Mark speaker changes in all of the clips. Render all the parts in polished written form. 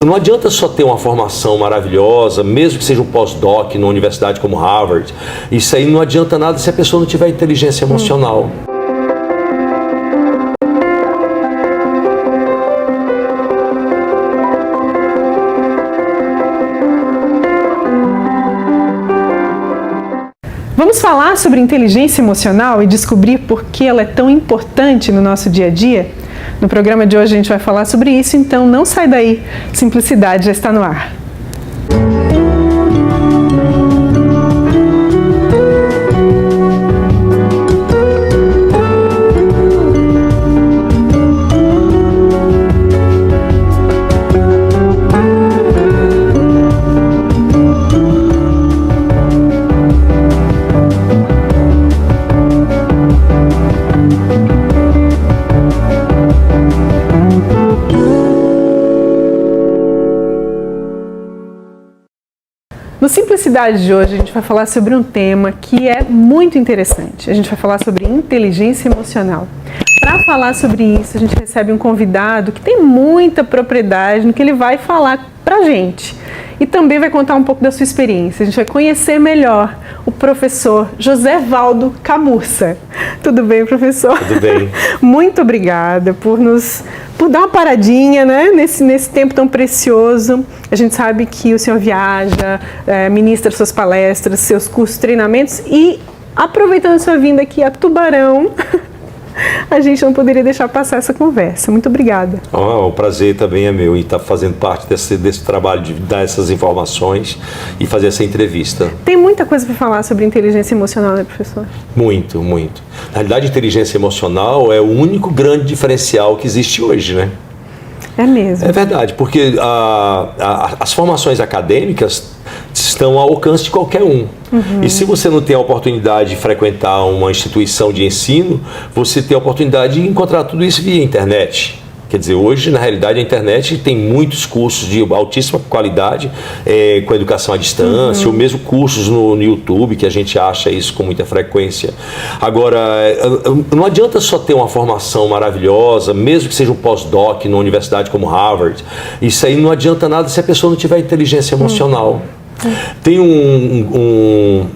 Speaker 1: Não adianta só ter uma formação maravilhosa, mesmo que seja um pós-doc numa universidade como Harvard. Isso aí não adianta nada se a pessoa não tiver inteligência emocional.
Speaker 2: Vamos falar sobre inteligência emocional e descobrir por que ela é tão importante no nosso dia a dia? No programa de hoje a gente vai falar sobre isso, então não sai daí. Simplicidade já está no ar. No Simplicidade de hoje a gente vai falar sobre um tema que é muito interessante. A gente vai falar sobre inteligência emocional. Para falar sobre isso, a gente recebe um convidado que tem muita propriedade no que ele vai falar pra gente. E também vai contar um pouco da sua experiência. A gente vai conhecer melhor o professor José Valdo Camurça. Tudo bem, professor?
Speaker 1: Tudo bem.
Speaker 2: Muito obrigada por dar uma paradinha, né, nesse tempo tão precioso. A gente sabe que o senhor viaja, ministra suas palestras, seus cursos, treinamentos e, aproveitando a sua vinda aqui a Tubarão, a gente não poderia deixar passar essa conversa. Muito obrigada.
Speaker 1: O prazer também é meu em estar fazendo parte desse trabalho de dar essas informações e fazer essa entrevista.
Speaker 2: Tem muita coisa para falar sobre inteligência emocional, né, professor?
Speaker 1: Muito, muito. Na realidade, inteligência emocional é o único grande diferencial que existe hoje, né?
Speaker 2: É mesmo.
Speaker 1: É verdade, porque as formações acadêmicas estão ao alcance de qualquer um. E se você não tem a oportunidade de frequentar uma instituição de ensino, você tem a oportunidade de encontrar tudo isso via internet. Quer dizer, hoje, na realidade, a internet tem muitos cursos de altíssima qualidade, com educação à distância, ou mesmo cursos no YouTube, que a gente acha isso com muita frequência. Agora, não adianta só ter uma formação maravilhosa, mesmo que seja um pós-doc numa universidade como Harvard. Isso aí não adianta nada se a pessoa não tiver inteligência emocional. Tem um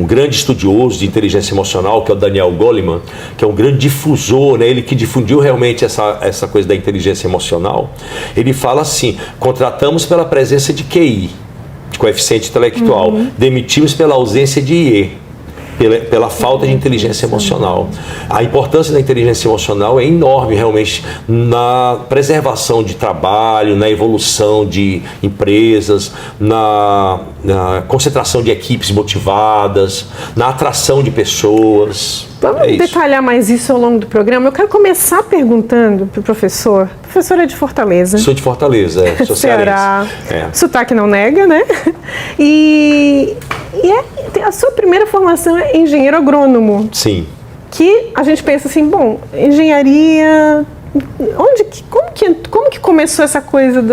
Speaker 1: grande estudioso de inteligência emocional, que é o Daniel Goleman, que é um grande difusor, né? Ele que difundiu realmente essa coisa da inteligência emocional. Ele fala assim: contratamos pela presença de QI, de coeficiente intelectual, demitimos pela ausência de IE. Pela falta de inteligência emocional. A importância da inteligência emocional é enorme, realmente, na preservação de trabalho, na evolução de empresas, na concentração de equipes motivadas, na atração de pessoas.
Speaker 2: Vamos detalhar mais isso ao longo do programa. Eu quero começar perguntando para o professor. O professor é de Fortaleza.
Speaker 1: Sou de Fortaleza, sou
Speaker 2: Ceará.
Speaker 1: cearense.
Speaker 2: Sotaque não nega, né? E a sua primeira formação é engenheiro agrônomo.
Speaker 1: Sim.
Speaker 2: Que a gente pensa assim, bom, engenharia... Como que começou essa coisa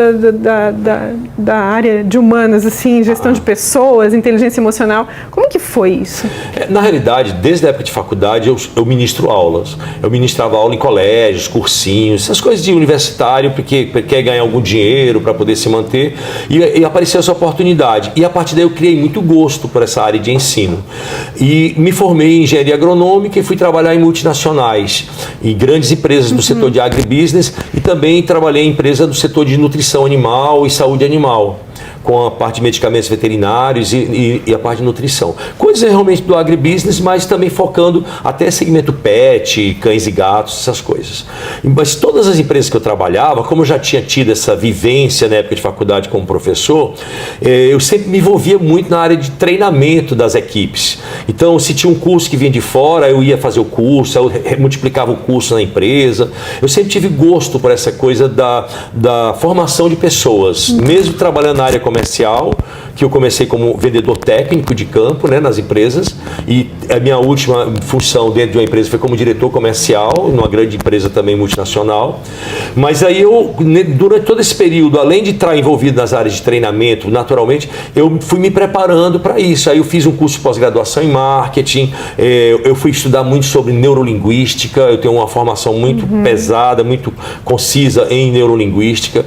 Speaker 2: da área de humanas, assim, gestão de pessoas, inteligência emocional? Como que foi isso?
Speaker 1: Na realidade, desde a época de faculdade, eu ministro aulas. Eu ministrava aula em colégios, cursinhos, essas coisas de universitário, porque quer ganhar algum dinheiro para poder se manter. E apareceu essa oportunidade. E a partir daí eu criei muito gosto por essa área de ensino. E me formei em engenharia agronômica e fui trabalhar em multinacionais, em grandes empresas do setor de agribusiness, e também trabalhei em empresa do setor de nutrição animal e saúde animal, com a parte de medicamentos veterinários e a parte de nutrição. Coisas realmente do agribusiness, mas também focando até segmento pet, cães e gatos, essas coisas. Mas todas as empresas que eu trabalhava, como eu já tinha tido essa vivência na época de faculdade como professor, eu sempre me envolvia muito na área de treinamento das equipes. Então, se tinha um curso que vinha de fora, eu ia fazer o curso, eu multiplicava o curso na empresa. Eu sempre tive gosto por essa coisa da formação de pessoas, mesmo trabalhando na área comercial, que eu comecei como vendedor técnico de campo, né, nas empresas, e a minha última função dentro de uma empresa foi como diretor comercial, numa grande empresa também multinacional. Mas aí eu, durante todo esse período, além de estar envolvido nas áreas de treinamento, naturalmente, eu fui me preparando para isso. Aí eu fiz um curso de pós-graduação em marketing, eu fui estudar muito sobre neurolinguística, eu tenho uma formação muito pesada, muito concisa em neurolinguística.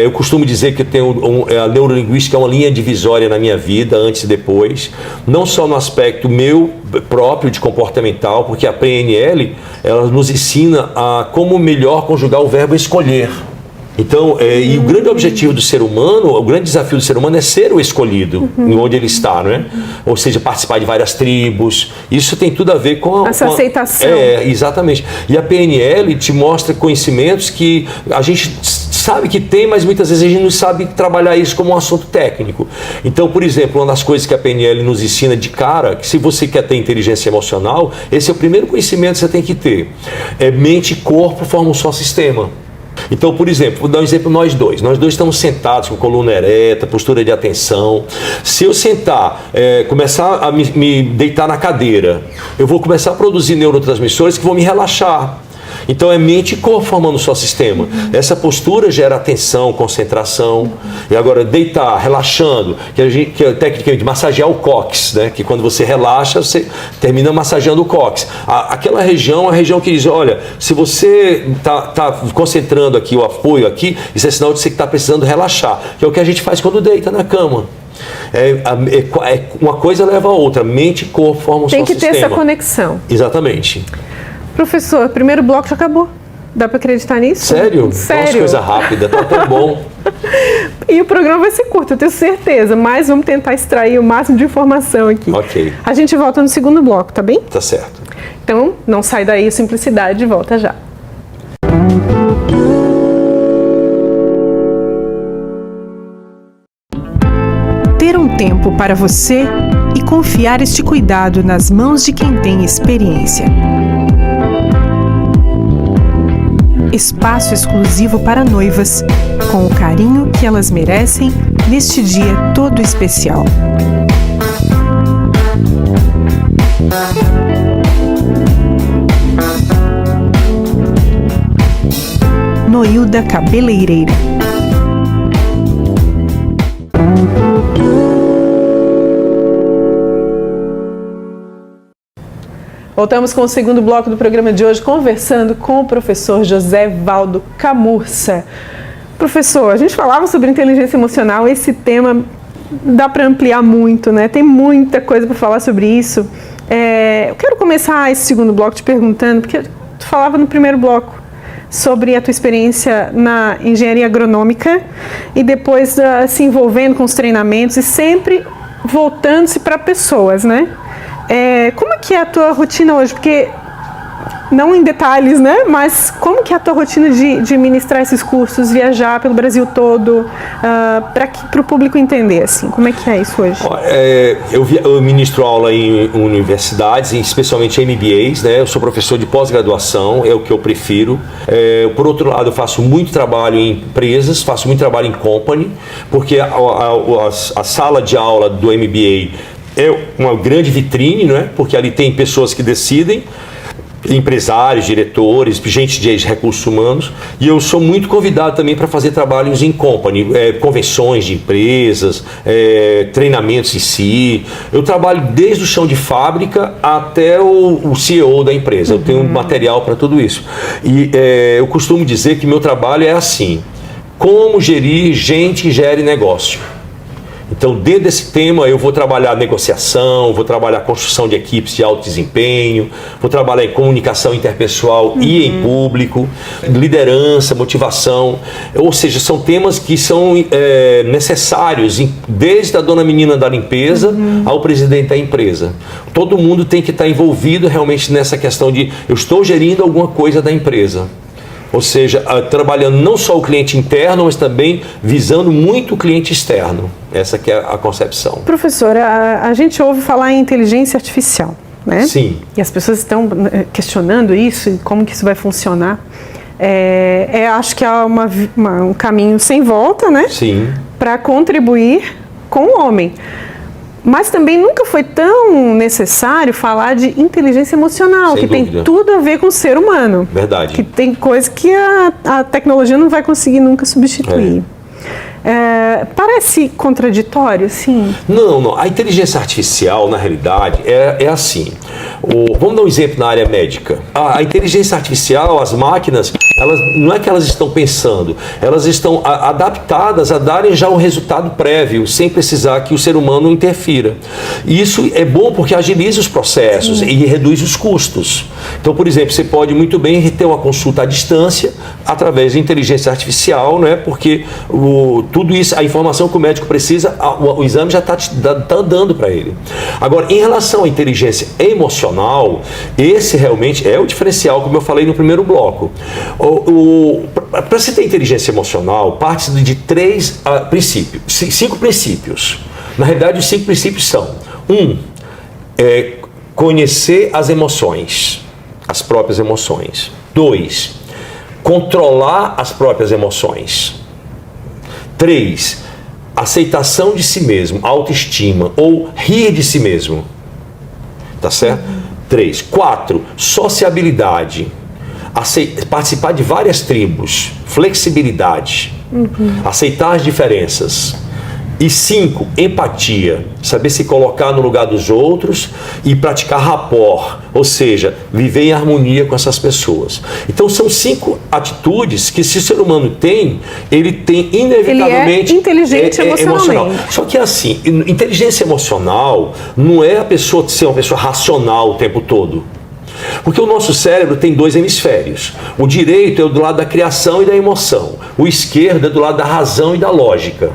Speaker 1: Eu costumo dizer que eu tenho a neurolinguística é uma linha divisória na minha vida, antes e depois, não só no aspecto meu próprio de comportamental, porque a PNL ela nos ensina a como melhor conjugar o verbo escolher. Então, e o grande objetivo do ser humano, o grande desafio do ser humano é ser o escolhido, onde ele está, não é? Ou seja, participar de várias tribos. Isso tem tudo a ver com
Speaker 2: essa aceitação.
Speaker 1: Exatamente. E a PNL te mostra conhecimentos que a gente sabe que tem, mas muitas vezes a gente não sabe trabalhar isso como um assunto técnico. Então, por exemplo, uma das coisas que a PNL nos ensina de cara, que se você quer ter inteligência emocional, esse é o primeiro conhecimento que você tem que ter. Mente e corpo formam um só sistema. Então, por exemplo, vou dar um exemplo, nós dois estamos sentados com coluna ereta, postura de atenção. Se eu sentar, começar a me deitar na cadeira, eu vou começar a produzir neurotransmissores que vão me relaxar. Então é mente e corpo formando o seu sistema. Essa postura gera atenção, concentração. E agora deitar, relaxando, que é a técnica de massagear o cóccix, né? Que quando você relaxa, você termina massageando o cóccix. Aquela região é a região que diz, olha, se você está concentrando aqui o apoio aqui, isso é sinal de você que está precisando relaxar. Que é o que a gente faz quando deita na cama. Uma coisa leva a outra, mente e corpo formam o seu sistema.
Speaker 2: Tem que ter essa conexão.
Speaker 1: Exatamente.
Speaker 2: Professor, o primeiro bloco já acabou. Dá para acreditar nisso?
Speaker 1: Sério?
Speaker 2: Sério.
Speaker 1: Nossa, coisa rápida, tá tão bom.
Speaker 2: E o programa vai ser curto, eu tenho certeza, mas vamos tentar extrair o máximo de informação aqui.
Speaker 1: Ok.
Speaker 2: A gente volta no segundo bloco, tá bem?
Speaker 1: Tá certo.
Speaker 2: Então, não sai daí, simplicidade, volta já.
Speaker 3: Ter um tempo para você e confiar este cuidado nas mãos de quem tem experiência. Espaço exclusivo para noivas, com o carinho que elas merecem neste dia todo especial. Noilda Cabeleireira.
Speaker 2: Voltamos com o segundo bloco do programa de hoje, conversando com o professor José Valdo Camurça. Professor, a gente falava sobre inteligência emocional, esse tema dá para ampliar muito, né? Tem muita coisa para falar sobre isso. Eu quero começar esse segundo bloco te perguntando, porque tu falava no primeiro bloco sobre a tua experiência na engenharia agronômica e depois se envolvendo com os treinamentos e sempre voltando-se para pessoas, né? Como é que é a tua rotina hoje? Porque, não em detalhes, né? Mas como que é a tua rotina de ministrar esses cursos, viajar pelo Brasil todo, para o público entender, assim? Como é que é isso hoje?
Speaker 1: Eu ministro aula em universidades, especialmente MBAs, né? Eu sou professor de pós-graduação, é o que eu prefiro. Por outro lado, eu faço muito trabalho em empresas, faço muito trabalho em company, porque a sala de aula do MBA é uma grande vitrine, não é? Porque ali tem pessoas que decidem, empresários, diretores, gente de recursos humanos, e eu sou muito convidado também para fazer trabalhos em company, convenções de empresas, treinamentos em si. Eu trabalho desde o chão de fábrica até o CEO da empresa. Eu tenho material para tudo isso. E eu costumo dizer que meu trabalho é assim: como gerir gente que gere negócio. Então, dentro desse tema, eu vou trabalhar negociação, vou trabalhar construção de equipes de alto desempenho, vou trabalhar em comunicação interpessoal e em público, liderança, motivação. Ou seja, são temas que são necessários, desde a dona menina da limpeza ao presidente da empresa. Todo mundo tem que estar envolvido realmente nessa questão de eu estou gerindo alguma coisa da empresa. Ou seja, trabalhando não só o cliente interno, mas também visando muito o cliente externo. Essa que é a concepção.
Speaker 2: Professor, a gente ouve falar em inteligência artificial, né?
Speaker 1: Sim.
Speaker 2: E as pessoas estão questionando isso e como que isso vai funcionar. Acho que há um caminho sem volta, né?
Speaker 1: Sim.
Speaker 2: Para contribuir com o homem. Mas também nunca foi tão necessário falar de inteligência emocional,
Speaker 1: Sem
Speaker 2: que
Speaker 1: dúvida.
Speaker 2: tem tudo a ver com o ser humano.
Speaker 1: Verdade.
Speaker 2: Que tem coisa que a tecnologia não vai conseguir nunca substituir. Parece contraditório, sim?
Speaker 1: Não. A inteligência artificial, na realidade, é assim. Vamos dar um exemplo na área médica. A inteligência artificial, as máquinas, não é que elas estão pensando, elas estão adaptadas a darem já um resultado prévio, sem precisar que o ser humano interfira. E isso é bom porque agiliza os processos e reduz os custos. Então, por exemplo, você pode muito bem ter uma consulta à distância através de inteligência artificial, né? Porque tudo isso, a informação que o médico precisa, o exame já está dando para ele. Agora, em relação à inteligência emocional, esse realmente é o diferencial, como eu falei no primeiro bloco. Para se ter inteligência emocional, parte de 5 princípios. Na realidade, os 5 princípios são: 1. Conhecer as emoções, as próprias emoções. 2. Controlar as próprias emoções. 3. Aceitação de si mesmo, autoestima, ou rir de si mesmo. Tá certo? 3. 4. Sociabilidade. Participar de várias tribos. Flexibilidade. Aceitar as diferenças. E 5, empatia, saber se colocar no lugar dos outros e praticar rapport, ou seja, viver em harmonia com essas pessoas. Então são 5 atitudes que, se o ser humano tem, ele tem inevitavelmente...
Speaker 2: Ele é inteligente emocionalmente.
Speaker 1: Só que assim, inteligência emocional não é a pessoa ser uma pessoa racional o tempo todo. Porque o nosso cérebro tem 2 hemisférios. O direito é do lado da criação e da emoção. O esquerdo é do lado da razão e da lógica.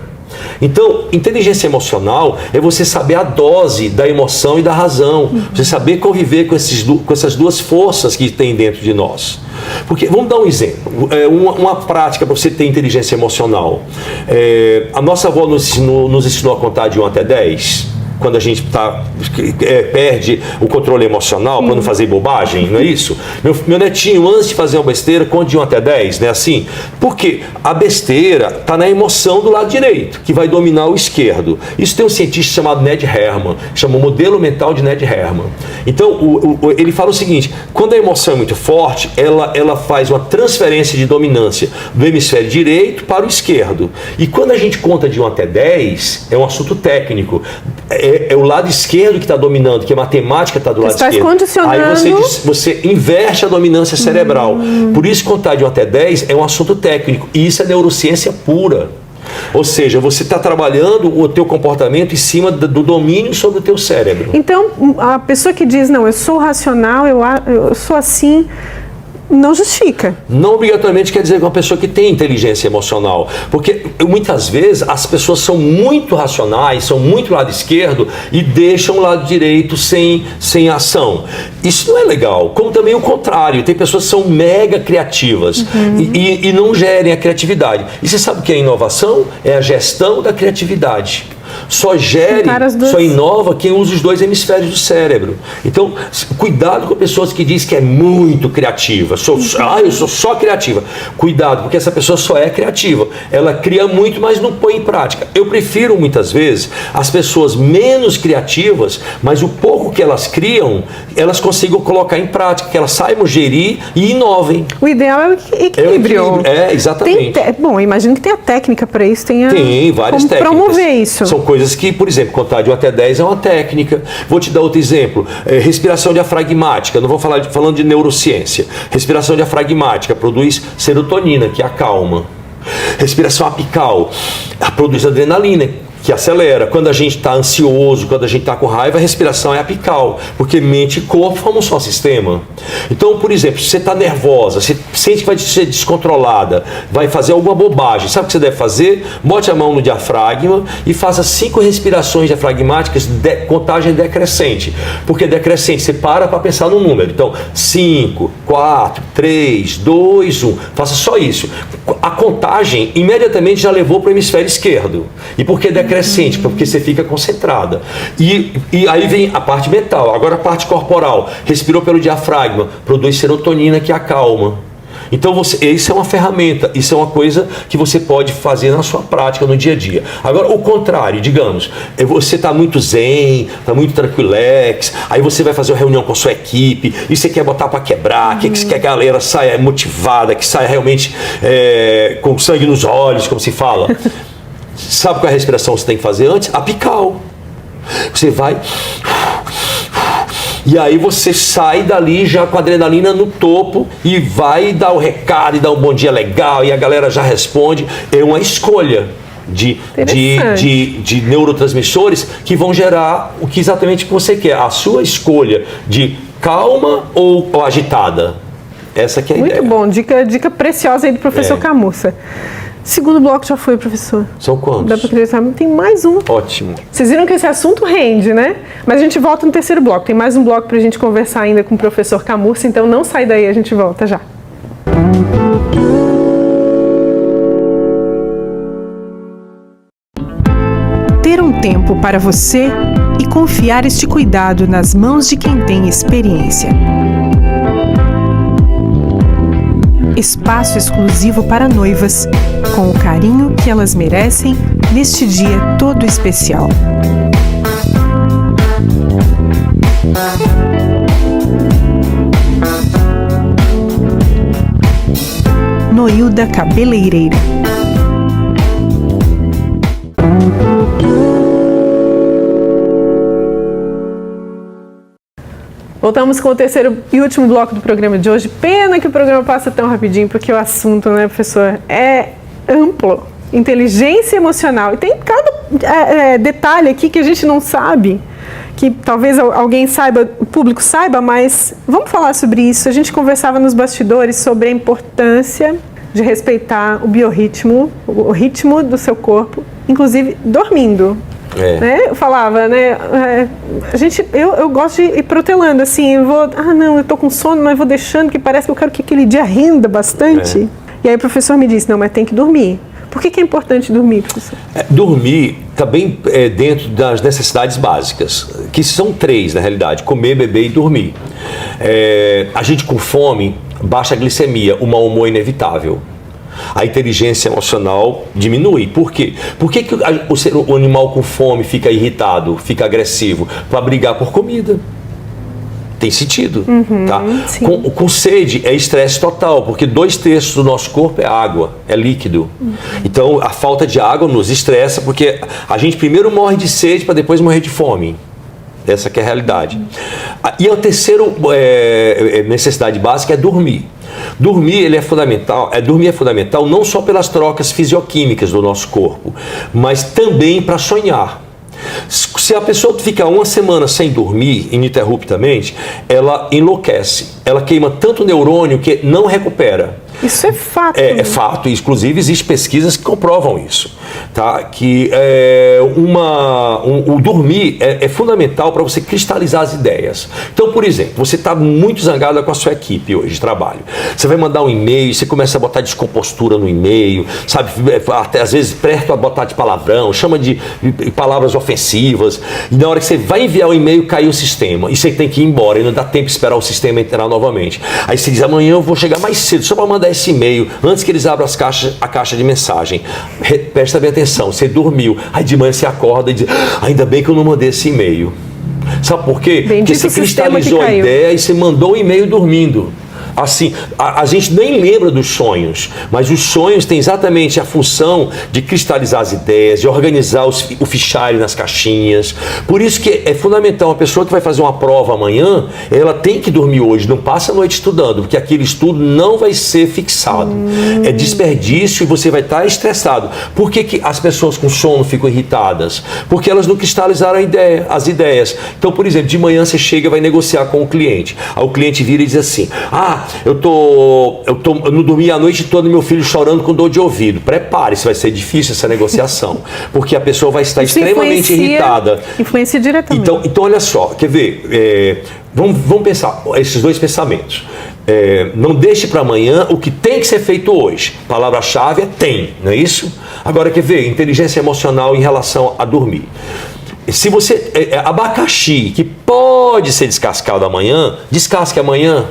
Speaker 1: Então, inteligência emocional é você saber a dose da emoção e da razão. Você saber conviver com essas 2 forças que tem dentro de nós. Porque, vamos dar um exemplo, uma prática para você ter inteligência emocional. A nossa avó nos ensinou a contar de 1 até 10. Quando a gente perde o controle emocional, para não fazer bobagem, não é isso? Meu netinho, antes de fazer uma besteira, conte de 1 até 10, né? Assim, porque a besteira está na emoção do lado direito, que vai dominar o esquerdo. Isso tem um cientista chamado Ned Herman, que chama o modelo mental de Ned Herman. Então, ele fala o seguinte: quando a emoção é muito forte, ela faz uma transferência de dominância do hemisfério direito para o esquerdo. E quando a gente conta de 1 até 10, é um assunto técnico. É o lado esquerdo que está dominando, que a matemática está do lado esquerdo.
Speaker 2: Condicionando...
Speaker 1: Aí você inverte a dominância cerebral. Por isso, contar de 1 até 10 é um assunto técnico. E isso é neurociência pura. Ou seja, você está trabalhando o teu comportamento em cima do domínio sobre o teu cérebro.
Speaker 2: Então, a pessoa que diz, não, eu sou racional, eu sou assim... não justifica.
Speaker 1: Não obrigatoriamente quer dizer que é uma pessoa que tem inteligência emocional. Porque muitas vezes as pessoas são muito racionais, são muito lado esquerdo e deixam o lado direito sem ação. Isso não é legal. Como também o contrário. Tem pessoas que são mega criativas e não gerem a criatividade. E você sabe o que é inovação? É a gestão da criatividade. Só inova quem usa os 2 hemisférios do cérebro. Então, cuidado com pessoas que dizem que é muito criativa. Eu sou só criativa. Cuidado, porque essa pessoa só é criativa. Ela cria muito, mas não põe em prática. Eu prefiro, muitas vezes, as pessoas menos criativas, mas o pouco que elas criam, elas consigam colocar em prática, que elas saibam gerir e inovem.
Speaker 2: O ideal é o equilíbrio.
Speaker 1: Exatamente.
Speaker 2: Bom, imagino que tem a técnica para isso, tem
Speaker 1: várias técnicas.
Speaker 2: Promover isso.
Speaker 1: São coisas que, por exemplo, contar de 1 até 10 é uma técnica. Vou te dar outro exemplo. Respiração diafragmática. Não vou falando de neurociência. Respiração diafragmática produz serotonina, que acalma. Respiração apical produz adrenalina, que acelera. Quando a gente está ansioso, quando a gente está com raiva, a respiração é apical, porque mente e corpo formam um só sistema. Então, por exemplo, se você está nervosa, você sente que vai ser descontrolada, vai fazer alguma bobagem, sabe o que você deve fazer? Bote a mão no diafragma e faça 5 respirações diafragmáticas, contagem decrescente. Porque decrescente, você para pensar no número. Então, 5, 4, 3, 2, 1. Faça só isso. A contagem imediatamente já levou para o hemisfério esquerdo. E por que decrescente? Porque você fica concentrada. E aí vem a parte mental. Agora a parte corporal. Respirou pelo diafragma, produz serotonina, que acalma. Então, isso é uma ferramenta, isso é uma coisa que você pode fazer na sua prática, no dia a dia. Agora, o contrário, digamos, você está muito zen, está muito tranquilex, aí você vai fazer uma reunião com a sua equipe, e você quer botar para quebrar, que você quer que a galera saia motivada, que saia realmente com sangue nos olhos, como se fala. Sabe qual é a respiração que você tem que fazer antes? Apical. Você vai... E aí você sai dali já com a adrenalina no topo e vai dar o recado e dar um bom dia legal e a galera já responde. É uma escolha de neurotransmissores que vão gerar o que exatamente você quer. A sua escolha de calma ou agitada. Essa que é a ideia.
Speaker 2: Muito bom. Dica preciosa aí do professor Camussa. Segundo bloco já foi, professor.
Speaker 1: São quantos?
Speaker 2: Dá para acreditar, tem mais um.
Speaker 1: Ótimo.
Speaker 2: Vocês viram que esse assunto rende, né? Mas a gente volta no terceiro bloco. Tem mais um bloco para a gente conversar ainda com o professor Camussa, então não sai daí, a gente volta já.
Speaker 3: Ter um tempo para você e confiar este cuidado nas mãos de quem tem experiência. Espaço exclusivo para noivas, com o carinho que elas merecem neste dia todo especial. Noilda Cabeleireira.
Speaker 2: Voltamos com o terceiro e último bloco do programa de hoje. Pena que o programa passa tão rapidinho, porque o assunto, né, professor, é amplo. Inteligência emocional. E tem cada detalhe aqui que a gente não sabe, que talvez alguém saiba, o público saiba, mas vamos falar sobre isso. A gente conversava nos bastidores sobre a importância de respeitar o biorritmo, o ritmo do seu corpo, inclusive dormindo. Né? Eu falava, né? Eu gosto de ir protelando, assim, eu tô com sono, mas vou deixando, que parece que eu quero que aquele dia renda bastante. E aí o professor me disse, não, mas tem que dormir. Por que é importante dormir, professor?
Speaker 1: Dormir também dentro das necessidades básicas, que são 3 na realidade: comer, beber e dormir. A gente com fome, baixa a glicemia, o mau humor é inevitável. A inteligência emocional diminui. Por quê? Por que o animal com fome fica irritado, fica agressivo? Para brigar por comida. Tem sentido. Tá? Com sede é estresse total, porque 2/3 do nosso corpo é água, é líquido. Então a falta de água nos estressa, porque a gente primeiro morre de sede para depois morrer de fome. Essa que é a realidade. E a terceira necessidade básica é dormir. Dormir é fundamental não só pelas trocas fisioquímicas do nosso corpo, mas também para sonhar. Se a pessoa ficar uma semana sem dormir ininterruptamente, ela enlouquece. Ela queima tanto neurônio que não recupera.
Speaker 2: Isso é fato.
Speaker 1: É fato. Inclusive, existem pesquisas que comprovam isso. Tá? Que o dormir é fundamental para você cristalizar as ideias. Então, por exemplo, você está muito zangado com a sua equipe hoje de trabalho. Você vai mandar um e-mail, você começa a botar descompostura no e-mail, sabe? Até às vezes perto a botar de palavrão, chama de palavras ofensivas. E na hora que você vai enviar o e-mail, cai o sistema. E você tem que ir embora, e não dá tempo de esperar o sistema entrar novamente. Aí você diz, amanhã eu vou chegar mais cedo, só para mandar esse e-mail, antes que eles abram a caixa de mensagem. Presta bem atenção, você dormiu, aí de manhã você acorda e diz, ainda bem que eu não mandei esse e-mail. Sabe por quê? Porque você cristalizou a ideia e você mandou o e-mail dormindo. Assim, a gente nem lembra dos sonhos, mas os sonhos têm exatamente a função de cristalizar as ideias, de organizar o fichário nas caixinhas. Por isso que é fundamental, uma pessoa que vai fazer uma prova amanhã, ela tem que dormir hoje, não passa a noite estudando, porque aquele estudo não vai ser fixado. É desperdício e você vai estar estressado. Por que as pessoas com sono ficam irritadas? Porque elas não cristalizaram as ideias. Então, por exemplo, de manhã você chega e vai negociar com o cliente. Aí o cliente vira e diz assim, eu não dormi a noite toda, meu filho chorando com dor de ouvido. Prepare-se, vai ser difícil essa negociação, porque a pessoa vai estar extremamente irritada.
Speaker 2: Influencia diretamente.
Speaker 1: Então olha só, quer ver? Vamos pensar esses 2 pensamentos. Não deixe para amanhã o que tem que ser feito hoje. Palavra-chave é tem, não é isso? Agora, quer ver? Inteligência emocional em relação a dormir. Se você... abacaxi, que pode ser descascado amanhã, descasque amanhã.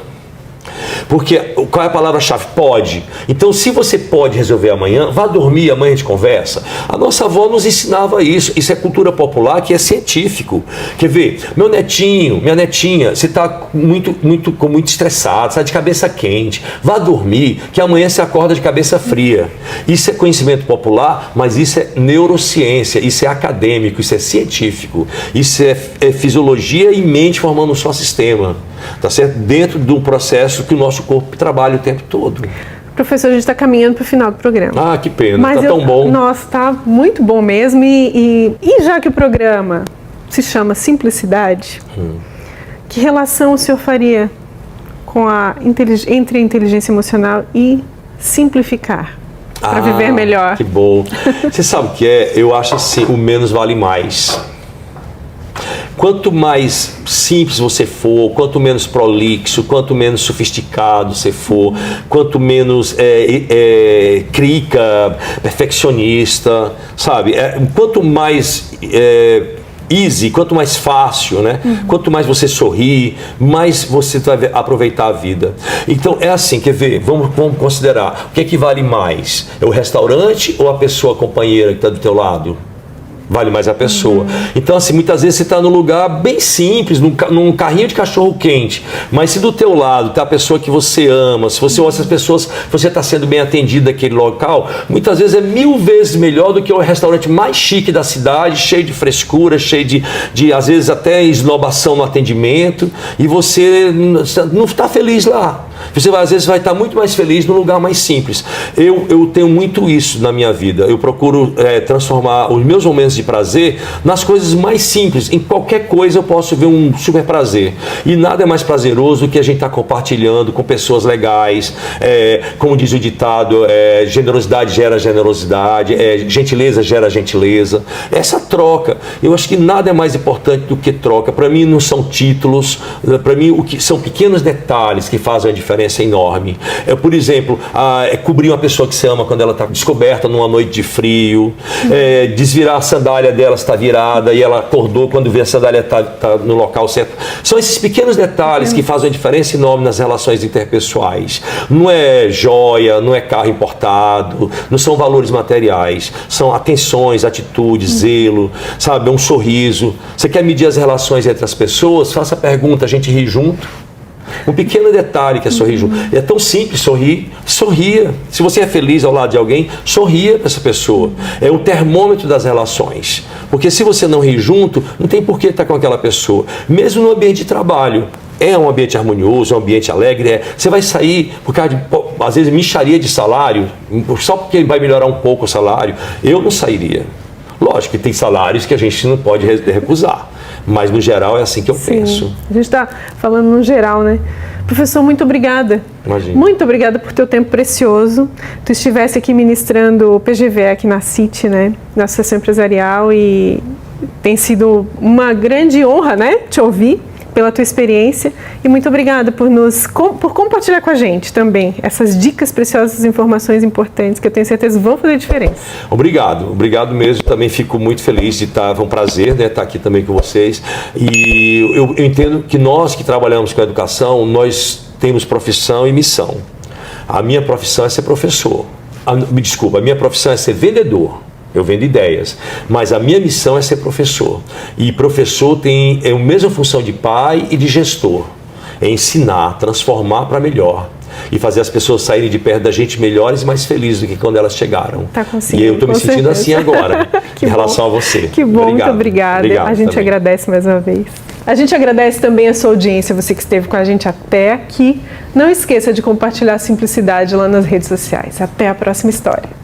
Speaker 1: Porque qual é a palavra-chave? Pode. Então, se você pode resolver amanhã, vá dormir, amanhã a gente conversa. A nossa avó nos ensinava isso. Isso é cultura popular, que é científico. Quer ver? Meu netinho, minha netinha, você está muito estressado, está de cabeça quente. Vá dormir, que amanhã você acorda de cabeça fria. Isso é conhecimento popular, mas isso é neurociência, isso é acadêmico, isso é científico. Isso é fisiologia e mente formando um só sistema. Tá certo? Dentro de um processo que o nosso corpo trabalha o tempo todo.
Speaker 2: Professor, a gente está caminhando para o final do programa.
Speaker 1: Ah, que pena, está tão bom.
Speaker 2: Nossa, está muito bom mesmo. E já que o programa se chama Simplicidade, que relação o senhor faria com entre a inteligência emocional e simplificar? Para viver melhor.
Speaker 1: Que bom. Você sabe o que é? Eu acho assim, o menos vale mais. Quanto mais simples você for, quanto menos prolixo, quanto menos sofisticado você for, quanto menos crica, perfeccionista, sabe? Quanto mais easy, quanto mais fácil, né? Quanto mais você sorrir, mais você vai aproveitar a vida. Então é assim, quer ver? Vamos considerar, o que é que vale mais? É o restaurante ou a pessoa companheira que está do teu lado? Vale mais a pessoa. Então, assim, muitas vezes você está num lugar bem simples, num carrinho de cachorro quente, mas se do teu lado está a pessoa que você ama, se você olha essas pessoas, você está sendo bem atendido naquele local, muitas vezes é 1000 vezes melhor do que o restaurante mais chique da cidade, cheio de frescura, cheio de às vezes até esnobação no atendimento, e você não está feliz lá. Você às vezes vai estar muito mais feliz no lugar mais simples. Eu tenho muito isso na minha vida. Eu procuro transformar os meus momentos de prazer nas coisas mais simples. Em qualquer coisa eu posso ver um super prazer. E nada é mais prazeroso do que a gente estar compartilhando com pessoas legais. Como diz o ditado, generosidade gera generosidade, gentileza gera gentileza. Essa troca, eu acho que nada é mais importante do que troca. Para mim não são títulos, para mim o que são pequenos detalhes que fazem a diferença enorme. Por exemplo, cobrir uma pessoa que você ama quando ela está descoberta numa noite de frio, desvirar a sandália dela está virada e ela acordou quando vê a sandália está no local certo. São esses pequenos detalhes que fazem a diferença enorme nas relações interpessoais. Não é joia, não é carro importado, não são valores materiais, são atenções, atitudes, zelo, sabe, um sorriso. Você quer medir as relações entre as pessoas? Faça a pergunta, a gente ri junto? Um pequeno detalhe que é sorrir junto. É tão simples sorrir. Sorria. Se você é feliz ao lado de alguém, sorria para essa pessoa. É o termômetro das relações. Porque se você não rir junto, não tem por que estar com aquela pessoa. Mesmo no ambiente de trabalho. É um ambiente harmonioso, é um ambiente alegre. Você vai sair por causa de, às vezes, mixaria de salário, só porque vai melhorar um pouco o salário. Eu não sairia. Lógico que tem salários que a gente não pode recusar. Mas, no geral, é assim que eu penso.
Speaker 2: A gente está falando no geral, né? Professor, muito obrigada.
Speaker 1: Imagina.
Speaker 2: Muito obrigada por teu tempo precioso. Tu estivesse aqui ministrando o PGV aqui na CIT, né? Na Associação Empresarial, e tem sido uma grande honra, né? Te ouvir pela tua experiência. E muito obrigada por compartilhar com a gente também essas dicas preciosas, informações importantes que eu tenho certeza vão fazer diferença.
Speaker 1: Obrigado mesmo. Também fico muito feliz de estar, foi um prazer, né, estar aqui também com vocês. E eu entendo que nós que trabalhamos com a educação, nós temos profissão e missão. A minha profissão é ser professor. A minha profissão é ser vendedor. Eu vendo ideias, mas a minha missão é ser professor. E professor tem a mesma função de pai e de gestor. É ensinar, transformar para melhor. E fazer as pessoas saírem de perto da gente melhores e mais felizes do que quando elas chegaram.
Speaker 2: Tá conseguindo,
Speaker 1: e eu estou me sentindo assim agora, em relação a você.
Speaker 2: Que bom, muito obrigada. A gente também agradece mais uma vez. A gente agradece também a sua audiência, você que esteve com a gente até aqui. Não esqueça de compartilhar a simplicidade lá nas redes sociais. Até a próxima história.